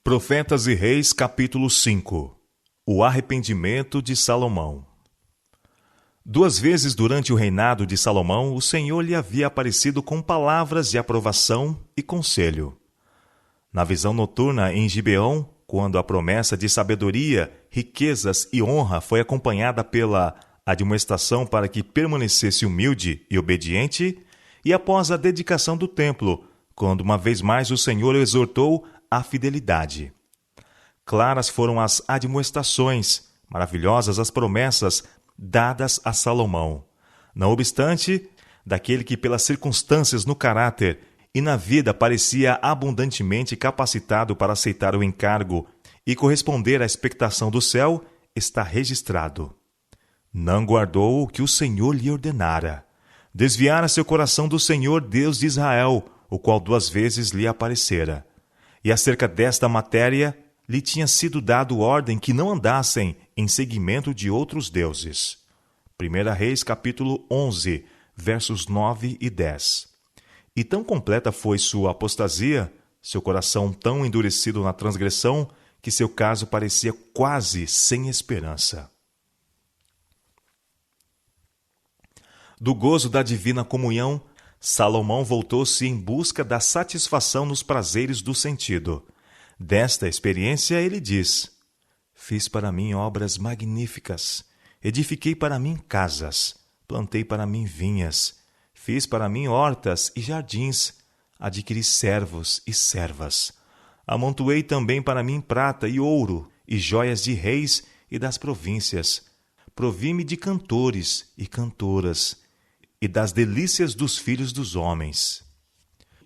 Profetas e Reis, capítulo 5. O arrependimento de Salomão. 2 vezes durante o reinado de Salomão, o Senhor lhe havia aparecido com palavras de aprovação e conselho. Na visão noturna em Gibeão, quando a promessa de sabedoria, riquezas e honra foi acompanhada pela admoestação para que permanecesse humilde e obediente, e após a dedicação do templo, quando uma vez mais o Senhor o exortou à fidelidade. Claras foram as admoestações, maravilhosas as promessas dadas a Salomão. Não obstante, daquele que pelas circunstâncias no caráter e na vida parecia abundantemente capacitado para aceitar o encargo e corresponder à expectação do céu, está registrado: não guardou o que o Senhor lhe ordenara. Desviara seu coração do Senhor, Deus de Israel, o qual 2 vezes lhe aparecera. E acerca desta matéria, lhe tinha sido dado ordem que não andassem em seguimento de outros deuses. 1 Reis, capítulo 11, versos 9 e 10. E tão completa foi sua apostasia, seu coração tão endurecido na transgressão, que seu caso parecia quase sem esperança. Do gozo da divina comunhão, Salomão voltou-se em busca da satisfação nos prazeres do sentido. Desta experiência ele diz: fiz para mim obras magníficas, edifiquei para mim casas, plantei para mim vinhas, fiz para mim hortas e jardins, adquiri servos e servas. Amontoei também para mim prata e ouro, e joias de reis e das províncias. Provi-me de cantores e cantoras, e das delícias dos filhos dos homens,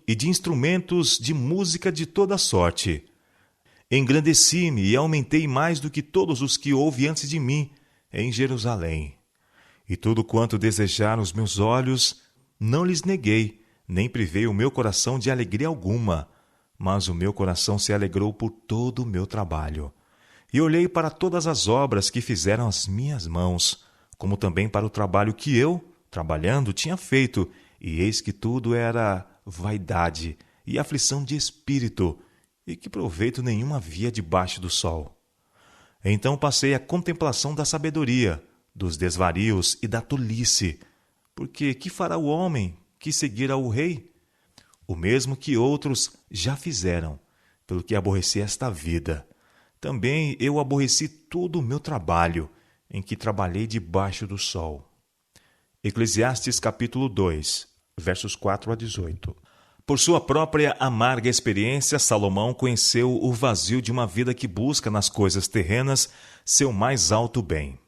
e de instrumentos de música de toda sorte. Engrandeci-me e aumentei mais do que todos os que houve antes de mim em Jerusalém. E tudo quanto desejaram os meus olhos, não lhes neguei, nem privei o meu coração de alegria alguma, mas o meu coração se alegrou por todo o meu trabalho. E olhei para todas as obras que fizeram as minhas mãos, como também para o trabalho que eu, trabalhando, tinha feito, e eis que tudo era vaidade e aflição de espírito, e que proveito nenhum havia debaixo do sol. Então passei à contemplação da sabedoria, dos desvarios e da tolice, porque que fará o homem que seguir ao rei? O mesmo que outros já fizeram, pelo que aborreci esta vida. Também eu aborreci todo o meu trabalho, em que trabalhei debaixo do sol. Eclesiastes capítulo 2, versos 4 a 18. Por sua própria amarga experiência, Salomão conheceu o vazio de uma vida que busca nas coisas terrenas seu mais alto bem.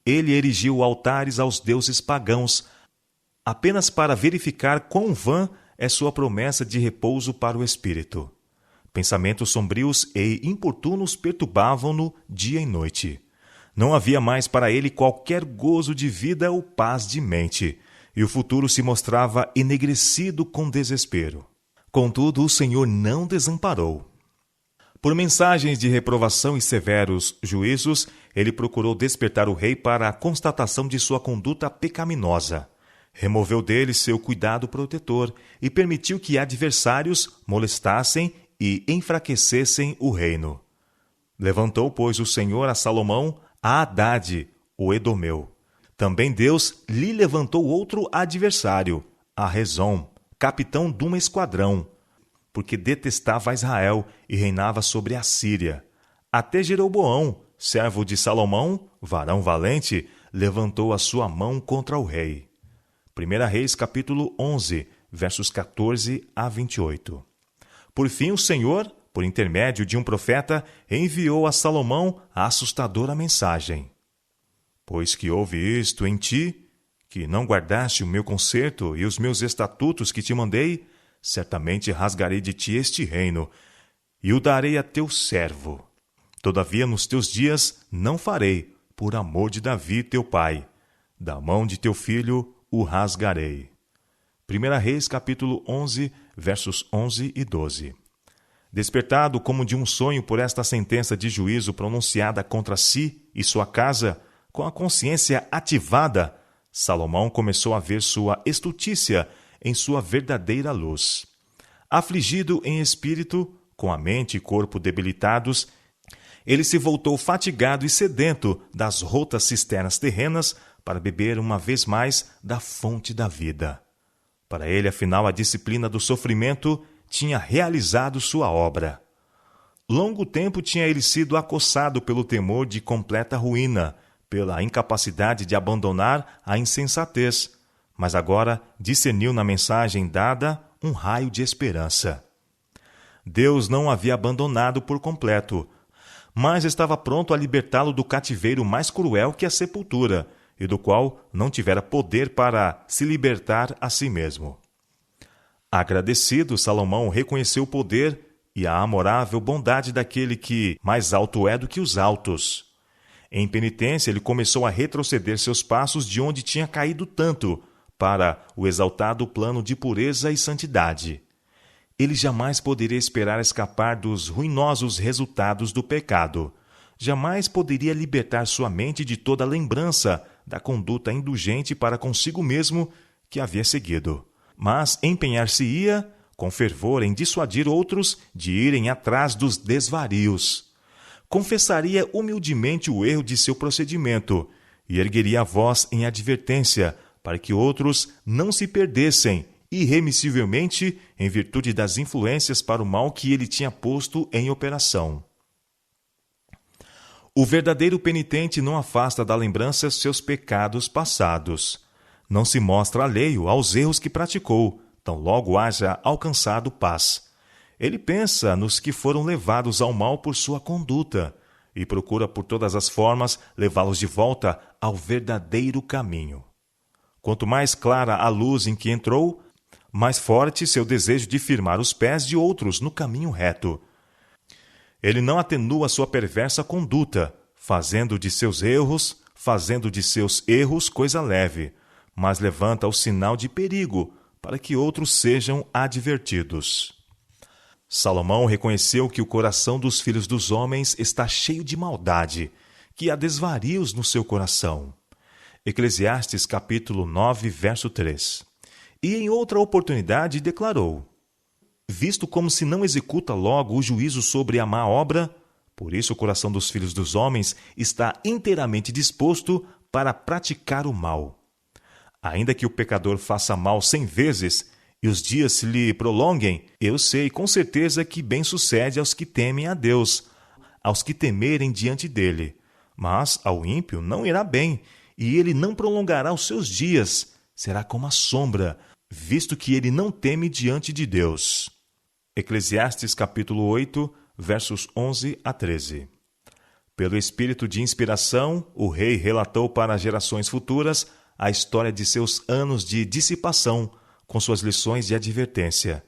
Ele erigiu altares aos deuses pagãos, apenas para verificar quão vã é sua promessa de repouso para o espírito. Pensamentos sombrios e importunos perturbavam-no dia e noite. Não havia mais para ele qualquer gozo de vida ou paz de mente, e o futuro se mostrava enegrecido com desespero. Contudo, o Senhor não desamparou. Por mensagens de reprovação e severos juízos, ele procurou despertar o rei para a constatação de sua conduta pecaminosa. Removeu dele seu cuidado protetor e permitiu que adversários molestassem e enfraquecessem o reino. Levantou, pois, o Senhor a Salomão a Hadade, o Edomeu. Também Deus lhe levantou outro adversário, a Rezon, capitão de um esquadrão, porque detestava Israel e reinava sobre a Síria. Até Jeroboão, servo de Salomão, varão valente, levantou a sua mão contra o rei. 1 Reis, capítulo 11, versos 14 a 28. Por fim, o Senhor, por intermédio de um profeta, enviou a Salomão a assustadora mensagem: pois que houve isto em ti, que não guardaste o meu concerto e os meus estatutos que te mandei, certamente rasgarei de ti este reino, e o darei a teu servo. Todavia nos teus dias não farei, por amor de Davi teu pai. Da mão de teu filho o rasgarei. 1 Reis, capítulo 11, versos 11 e 12. Despertado como de um sonho por esta sentença de juízo pronunciada contra si e sua casa, com a consciência ativada, Salomão começou a ver sua estultícia em sua verdadeira luz. Afligido em espírito, com a mente e corpo debilitados, ele se voltou fatigado e sedento das rotas cisternas terrenas para beber uma vez mais da fonte da vida. Para ele, afinal, a disciplina do sofrimento tinha realizado sua obra. Longo tempo tinha ele sido acossado pelo temor de completa ruína, pela incapacidade de abandonar a insensatez, mas agora discerniu na mensagem dada um raio de esperança. Deus não o havia abandonado por completo, mas estava pronto a libertá-lo do cativeiro mais cruel que a sepultura, e do qual não tivera poder para se libertar a si mesmo. Agradecido, Salomão reconheceu o poder e a amorável bondade daquele que mais alto é do que os altos. Em penitência, ele começou a retroceder seus passos de onde tinha caído tanto, para o exaltado plano de pureza e santidade. Ele jamais poderia esperar escapar dos ruinosos resultados do pecado. Jamais poderia libertar sua mente de toda a lembrança da conduta indulgente para consigo mesmo que havia seguido. Mas empenhar-se-ia com fervor em dissuadir outros de irem atrás dos desvarios. Confessaria humildemente o erro de seu procedimento e ergueria a voz em advertência para que outros não se perdessem irremissivelmente em virtude das influências para o mal que ele tinha posto em operação. O verdadeiro penitente não afasta da lembrança seus pecados passados. Não se mostra alheio aos erros que praticou, tão logo haja alcançado paz. Ele pensa nos que foram levados ao mal por sua conduta e procura por todas as formas levá-los de volta ao verdadeiro caminho. Quanto mais clara a luz em que entrou, mais forte seu desejo de firmar os pés de outros no caminho reto. Ele não atenua sua perversa conduta, fazendo de seus erros coisa leve, mas levanta o sinal de perigo para que outros sejam advertidos. Salomão reconheceu que o coração dos filhos dos homens está cheio de maldade, que há desvarios no seu coração. Eclesiastes capítulo 9, verso 3. E em outra oportunidade declarou: visto como se não executa logo o juízo sobre a má obra, por isso o coração dos filhos dos homens está inteiramente disposto para praticar o mal. Ainda que o pecador faça mal 100 vezes e os dias se lhe prolonguem, eu sei com certeza que bem sucede aos que temem a Deus, aos que temerem diante dele. Mas ao ímpio não irá bem, e ele não prolongará os seus dias, será como a sombra, visto que ele não teme diante de Deus. Eclesiastes capítulo 8, versos 11 a 13. Pelo espírito de inspiração, o rei relatou para as gerações futuras a história de seus anos de dissipação, com suas lições de advertência.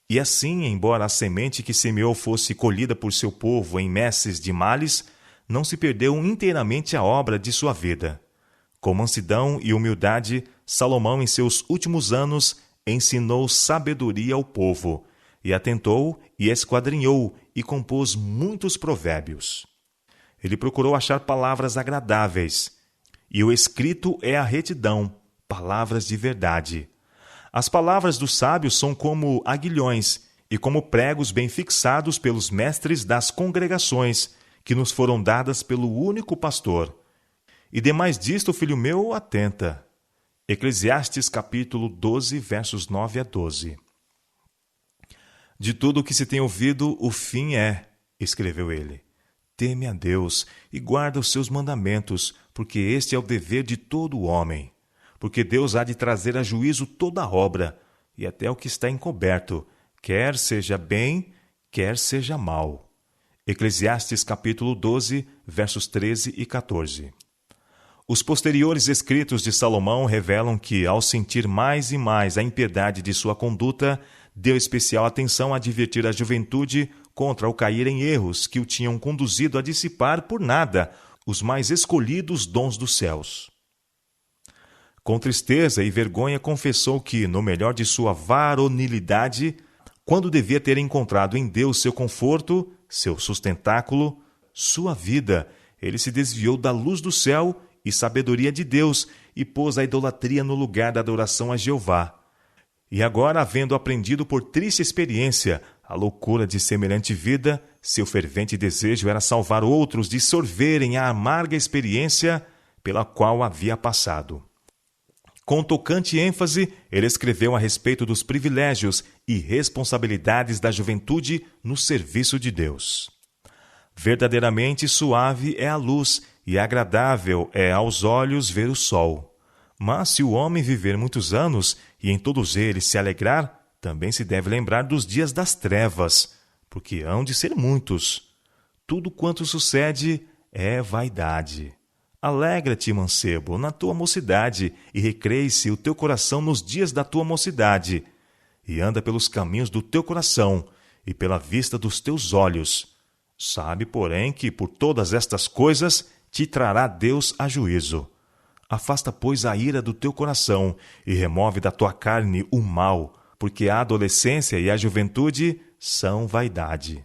E assim, embora a semente que semeou fosse colhida por seu povo em messes de males, não se perdeu inteiramente a obra de sua vida. Com mansidão e humildade, Salomão, em seus últimos anos, ensinou sabedoria ao povo, e atentou e esquadrinhou e compôs muitos provérbios. Ele procurou achar palavras agradáveis, e o escrito é a retidão, palavras de verdade. As palavras dos sábios são como aguilhões e como pregos bem fixados pelos mestres das congregações, que nos foram dadas pelo único pastor. E demais disto, filho meu, atenta. Eclesiastes capítulo 12, versos 9 a 12. De tudo o que se tem ouvido, o fim é, escreveu ele, teme a Deus e guarda os seus mandamentos, porque este é o dever de todo homem. Porque Deus há de trazer a juízo toda a obra, e até o que está encoberto, quer seja bem, quer seja mal. Eclesiastes capítulo 12, versos 13 e 14. Os posteriores escritos de Salomão revelam que, ao sentir mais e mais a impiedade de sua conduta, deu especial atenção a advertir a juventude contra o cair em erros que o tinham conduzido a dissipar por nada os mais escolhidos dons dos céus. Com tristeza e vergonha confessou que, no melhor de sua varonilidade, quando devia ter encontrado em Deus seu conforto, seu sustentáculo, sua vida, ele se desviou da luz do céu e sabedoria de Deus e pôs a idolatria no lugar da adoração a Jeová. E agora, havendo aprendido por triste experiência a loucura de semelhante vida, seu fervente desejo era salvar outros de sorverem a amarga experiência pela qual havia passado. Com tocante ênfase, ele escreveu a respeito dos privilégios e responsabilidades da juventude no serviço de Deus. Verdadeiramente suave é a luz e agradável é aos olhos ver o sol. Mas se o homem viver muitos anos e em todos eles se alegrar, também se deve lembrar dos dias das trevas, porque hão de ser muitos. Tudo quanto sucede é vaidade. Alegra-te, mancebo, na tua mocidade, e recreie-se o teu coração nos dias da tua mocidade, e anda pelos caminhos do teu coração, e pela vista dos teus olhos. Sabe, porém, que por todas estas coisas te trará Deus a juízo. Afasta, pois, a ira do teu coração, e remove da tua carne o mal, porque a adolescência e a juventude são vaidade.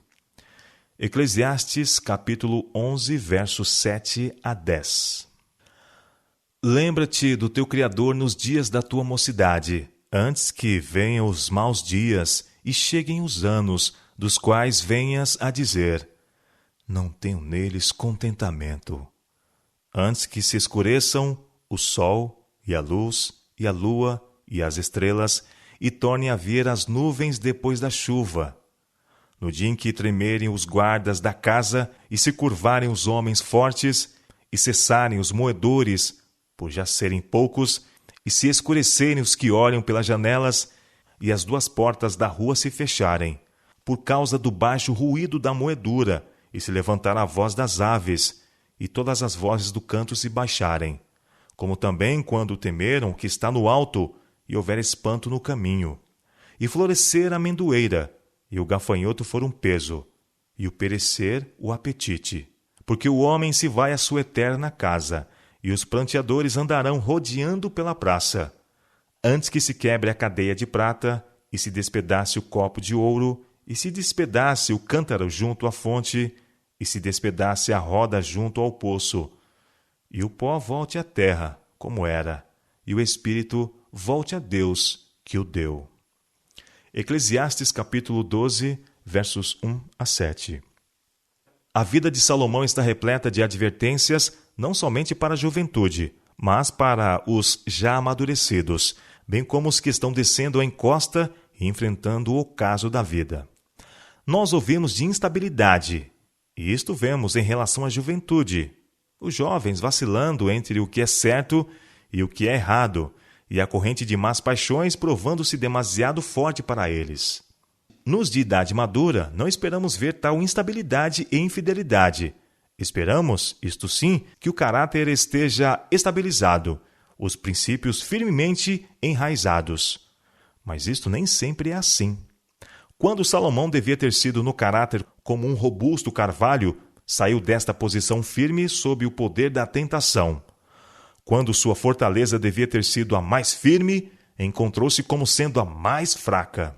Eclesiastes, capítulo 11, versos 7 a 10. Lembra-te do teu Criador nos dias da tua mocidade, antes que venham os maus dias e cheguem os anos, dos quais venhas a dizer: não tenho neles contentamento. Antes que se escureçam o sol e a luz e a lua e as estrelas, e tornem a vir as nuvens depois da chuva. No dia em que tremerem os guardas da casa, e se curvarem os homens fortes, e cessarem os moedores, por já serem poucos, e se escurecerem os que olham pelas janelas, e as duas portas da rua se fecharem, por causa do baixo ruído da moedura, e se levantar a voz das aves, e todas as vozes do canto se baixarem, como também quando temeram o que está no alto, e houver espanto no caminho, e florescer a amendoeira, e o gafanhoto for um peso, e o perecer o apetite. Porque o homem se vai à sua eterna casa, e os pranteadores andarão rodeando pela praça. Antes que se quebre a cadeia de prata, e se despedace o copo de ouro, e se despedace o cântaro junto à fonte, e se despedace a roda junto ao poço, e o pó volte à terra, como era, e o espírito volte a Deus que o deu. Eclesiastes capítulo 12, versos 1 a 7. A vida de Salomão está repleta de advertências não somente para a juventude, mas para os já amadurecidos, bem como os que estão descendo a encosta e enfrentando o ocaso da vida. Nós ouvimos de instabilidade, e isto vemos em relação à juventude. Os jovens vacilando entre o que é certo e o que é errado, e a corrente de más paixões provando-se demasiado forte para eles. Nos de idade madura, não esperamos ver tal instabilidade e infidelidade. Esperamos, isto sim, que o caráter esteja estabilizado, os princípios firmemente enraizados. Mas isto nem sempre é assim. Quando Salomão devia ter sido no caráter como um robusto carvalho, saiu desta posição firme sob o poder da tentação. Quando sua fortaleza devia ter sido a mais firme, encontrou-se como sendo a mais fraca.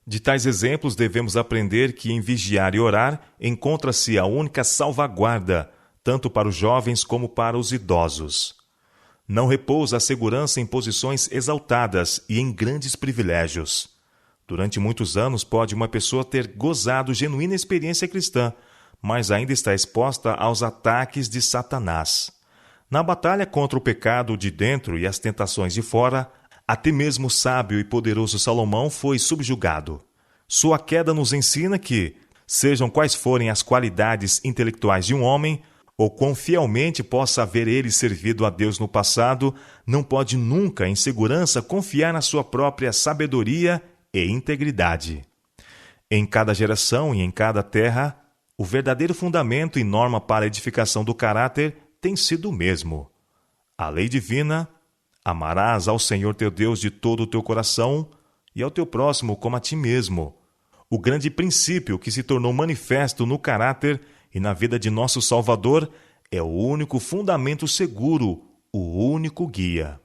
De tais exemplos devemos aprender que em vigiar e orar encontra-se a única salvaguarda, tanto para os jovens como para os idosos. Não repousa a segurança em posições exaltadas e em grandes privilégios. Durante muitos anos pode uma pessoa ter gozado genuína experiência cristã, mas ainda está exposta aos ataques de Satanás. Na batalha contra o pecado de dentro e as tentações de fora, até mesmo o sábio e poderoso Salomão foi subjugado. Sua queda nos ensina que, sejam quais forem as qualidades intelectuais de um homem, ou quão fielmente possa haver ele servido a Deus no passado, não pode nunca, em segurança, confiar na sua própria sabedoria e integridade. Em cada geração e em cada terra, o verdadeiro fundamento e norma para a edificação do caráter tem sido o mesmo. A lei divina: amarás ao Senhor teu Deus de todo o teu coração e ao teu próximo como a ti mesmo. O grande princípio que se tornou manifesto no caráter e na vida de nosso Salvador é o único fundamento seguro, o único guia.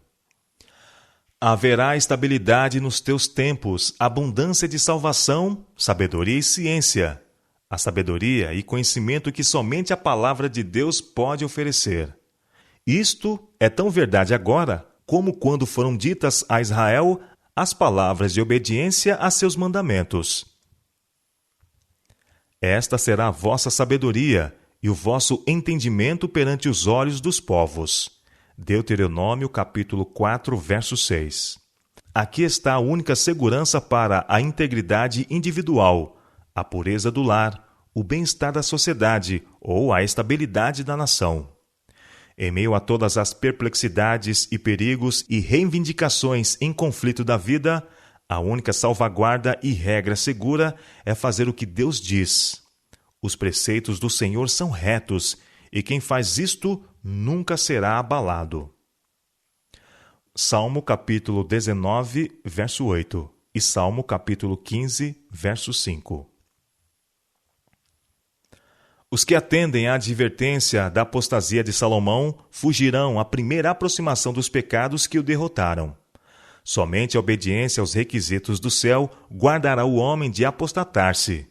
Haverá estabilidade nos teus tempos, abundância de salvação, sabedoria e ciência. A sabedoria e conhecimento que somente a palavra de Deus pode oferecer. Isto é tão verdade agora como quando foram ditas a Israel as palavras de obediência a seus mandamentos. Esta será a vossa sabedoria e o vosso entendimento perante os olhos dos povos. Deuteronômio capítulo 4, verso 6. Aqui está a única segurança para a integridade individual, a pureza do lar, o bem-estar da sociedade ou a estabilidade da nação. Em meio a todas as perplexidades e perigos e reivindicações em conflito da vida, a única salvaguarda e regra segura é fazer o que Deus diz. Os preceitos do Senhor são retos, e quem faz isto nunca será abalado. Salmo capítulo 19, verso 8 e Salmo capítulo 15, verso 5. Os que atendem à advertência da apostasia de Salomão fugirão à primeira aproximação dos pecados que o derrotaram. Somente a obediência aos requisitos do céu guardará o homem de apostatar-se.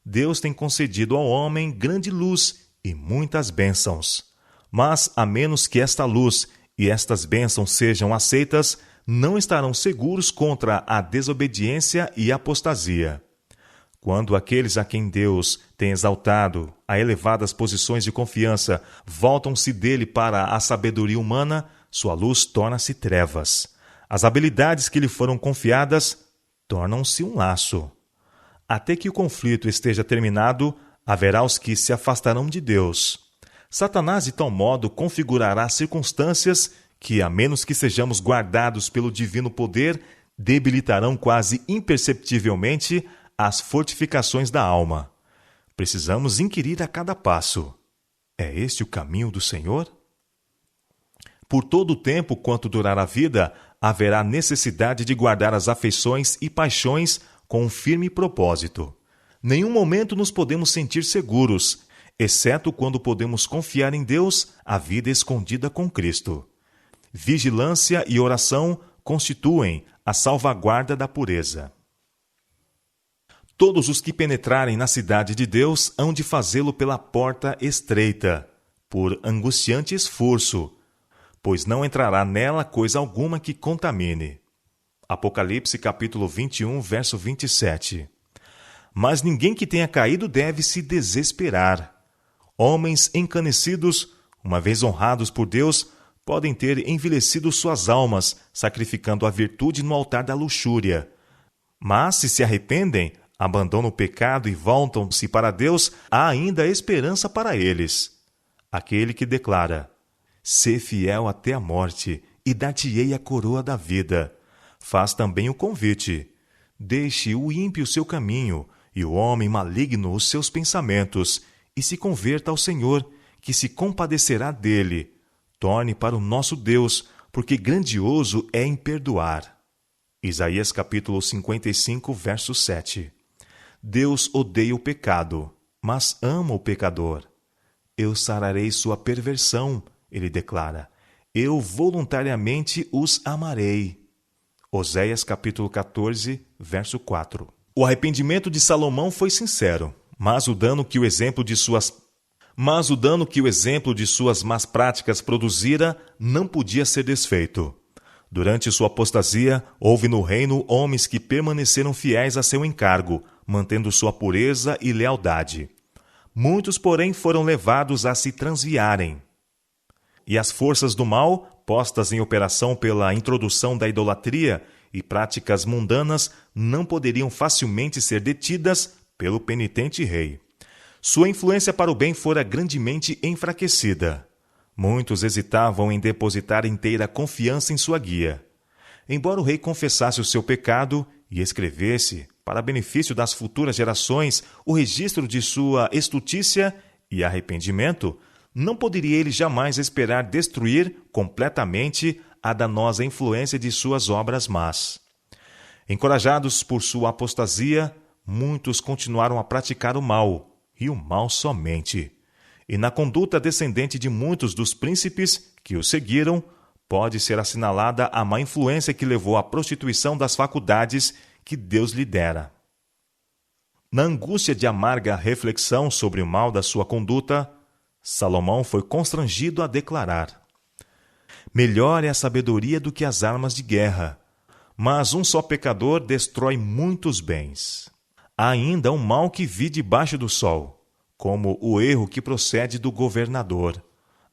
Deus tem concedido ao homem grande luz e muitas bênçãos. Mas, a menos que esta luz e estas bênçãos sejam aceitas, não estarão seguros contra a desobediência e apostasia. Quando aqueles a quem Deus tem exaltado a elevadas posições de confiança voltam-se dele para a sabedoria humana, sua luz torna-se trevas. As habilidades que lhe foram confiadas tornam-se um laço. Até que o conflito esteja terminado, haverá os que se afastarão de Deus. Satanás, de tal modo, configurará circunstâncias que, a menos que sejamos guardados pelo divino poder, debilitarão quase imperceptivelmente as fortificações da alma. Precisamos inquirir a cada passo: é este o caminho do Senhor? Por todo o tempo quanto durar a vida, haverá necessidade de guardar as afeições e paixões com um firme propósito. Nenhum momento nos podemos sentir seguros, exceto quando podemos confiar em Deus a vida escondida com Cristo. Vigilância e oração constituem a salvaguarda da pureza. Todos os que penetrarem na cidade de Deus hão de fazê-lo pela porta estreita, por angustiante esforço, pois não entrará nela coisa alguma que contamine. Apocalipse capítulo 21, verso 27. Mas ninguém que tenha caído deve se desesperar. Homens encanecidos, uma vez honrados por Deus, podem ter envelhecido suas almas, sacrificando a virtude no altar da luxúria. Mas, se arrependem, abandonam o pecado e voltam-se para Deus, há ainda esperança para eles. Aquele que declara: "Sê fiel até a morte, e dar-te-ei a coroa da vida", faz também o convite: deixe o ímpio seu caminho, e o homem maligno os seus pensamentos, e se converta ao Senhor, que se compadecerá dele. Torne para o nosso Deus, porque grandioso é em perdoar. Isaías capítulo 55, verso 7. Deus odeia o pecado, mas ama o pecador. Eu sararei sua perversão, ele declara. Eu voluntariamente os amarei. Oséias capítulo 14, verso 4. O arrependimento de Salomão foi sincero, mas o dano que o exemplo de suas más práticas produzira não podia ser desfeito. Durante sua apostasia, houve no reino homens que permaneceram fiéis a seu encargo, mantendo sua pureza e lealdade. Muitos, porém, foram levados a se transviarem. E as forças do mal, postas em operação pela introdução da idolatria e práticas mundanas, não poderiam facilmente ser detidas pelo penitente rei. Sua influência para o bem fora grandemente enfraquecida. Muitos hesitavam em depositar inteira confiança em sua guia. Embora o rei confessasse o seu pecado e escrevesse, para benefício das futuras gerações, o registro de sua estutícia e arrependimento, não poderia ele jamais esperar destruir completamente a danosa influência de suas obras más. Encorajados por sua apostasia, muitos continuaram a praticar o mal, e o mal somente. E na conduta descendente de muitos dos príncipes que o seguiram, pode ser assinalada a má influência que levou à prostituição das faculdades que Deus lhe dera. Na angústia de amarga reflexão sobre o mal da sua conduta, Salomão foi constrangido a declarar: melhor é a sabedoria do que as armas de guerra, mas um só pecador destrói muitos bens. Há ainda um mal que vi debaixo do sol, como o erro que procede do governador.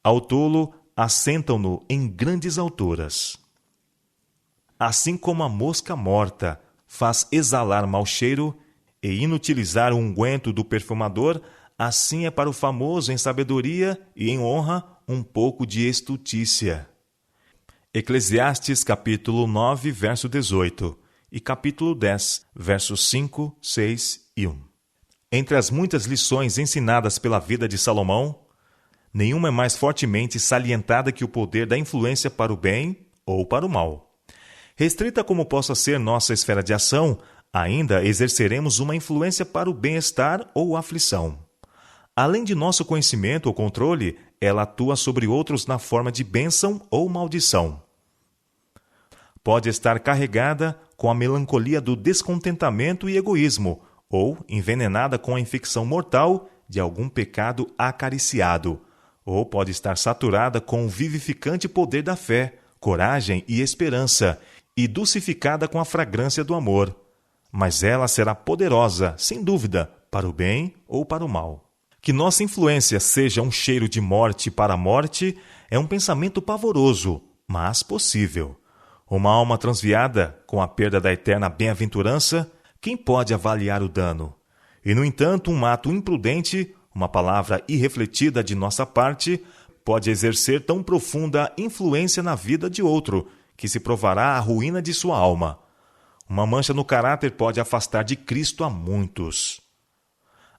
Ao tolo assentam-no em grandes alturas. Assim como a mosca morta faz exalar mau cheiro e inutilizar o unguento do perfumador, assim é para o famoso em sabedoria e em honra um pouco de estultícia. Eclesiastes capítulo 9, verso 18 e capítulo 10, versos 5, 6 e 1. Entre as muitas lições ensinadas pela vida de Salomão, nenhuma é mais fortemente salientada que o poder da influência para o bem ou para o mal. Restrita como possa ser nossa esfera de ação, ainda exerceremos uma influência para o bem-estar ou aflição. Além de nosso conhecimento ou controle, ela atua sobre outros na forma de bênção ou maldição. Pode estar carregada com a melancolia do descontentamento e egoísmo, ou envenenada com a infecção mortal de algum pecado acariciado, ou pode estar saturada com o vivificante poder da fé, coragem e esperança, e dulcificada com a fragrância do amor. Mas ela será poderosa, sem dúvida, para o bem ou para o mal. Que nossa influência seja um cheiro de morte para a morte é um pensamento pavoroso, mas possível. Uma alma transviada, com a perda da eterna bem-aventurança, quem pode avaliar o dano? E, no entanto, um ato imprudente, uma palavra irrefletida de nossa parte, pode exercer tão profunda influência na vida de outro, que se provará a ruína de sua alma. Uma mancha no caráter pode afastar de Cristo a muitos.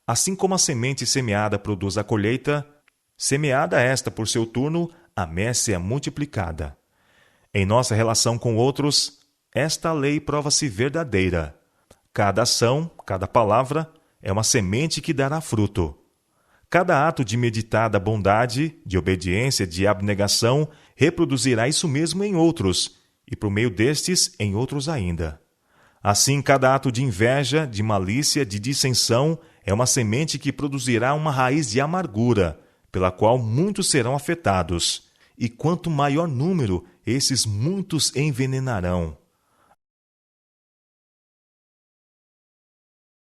Assim como a semente semeada produz a colheita, semeada esta por seu turno, a messe é multiplicada. Em nossa relação com outros, esta lei prova-se verdadeira. Cada ação, cada palavra, é uma semente que dará fruto. Cada ato de meditada bondade, de obediência, de abnegação, reproduzirá isso mesmo em outros, e por meio destes, em outros ainda. Assim, cada ato de inveja, de malícia, de dissensão, é uma semente que produzirá uma raiz de amargura, pela qual muitos serão afetados, e quanto maior número, esses muitos envenenarão.